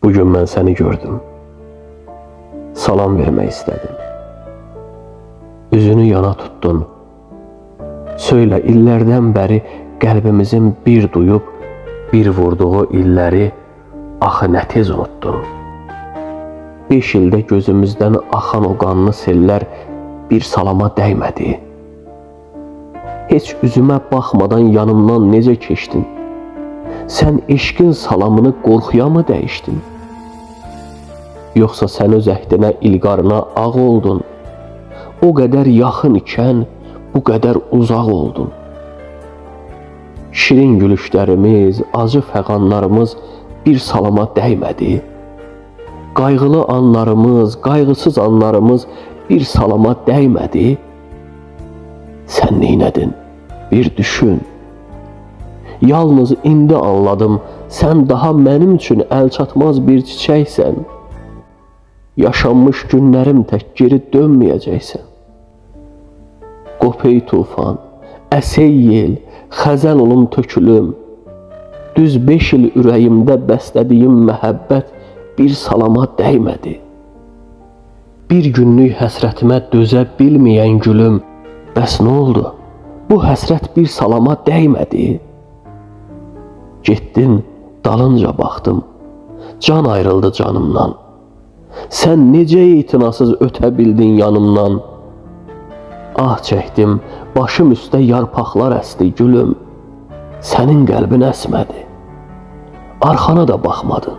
Bugün ben seni gördüm. Salam vermek istedim. Üzünü yana tuttun. Söyle, illerden beri kalbimizin bir duyup bir vurduğu illeri axı ne tez unuttun. 5 ildə gözümüzden axan o qanlı seller bir salama dəymedi. Heç üzümə baxmadan yanımdan necə keçdin? Sən eşqin salamını qorxuya mı dəyişdin? Yoxsa sən öz əhdinə, ilqarına ağ oldun? O qədər yaxın ikən bu qədər uzaq oldun. Şirin gülüşlərimiz, acı fəğanlarımız bir salama dəymədi. Qayğılı anlarımız, qayğısız anlarımız bir salama dəymədi. Sən neynədin? Bir düşün. Yalnız indi anladım, sən daha mənim üçün əlçatmaz bir çiçəksən. Yaşanmış günlərim tək geri dönməyəcəksən. Qopey tufan, əsey yel, xəzəl olum tökülüm. Düz 5 il ürəyimdə bəslədiyim məhəbbət bir salama dəymədi. Bir günlük həsrətimə dözə bilməyən gülüm, bəs nə oldu? Bu həsrət bir salama dəymədi. Getdin, dalınca baxdım, can ayrıldı canımdan. Sən necə itinasız ötə bildin yanımdan? Ah çəkdim, başım üstə yarpaqlar əsdi gülüm. Sənin qəlbin əsmədi. Arxana da baxmadın.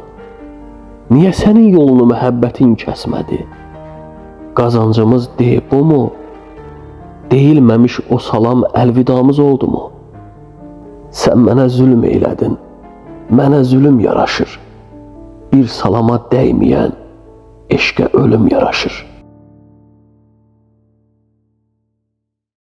Niyə sənin yolunu məhəbbətin kəsmədi? Qazancımız deyib bu mu? Deyilməmiş o salam əlvidamız oldu mu? Sən mənə zülm eylədin, mənə zülüm yaraşır. Bir salama dəyməyən eşqə ölüm yaraşır.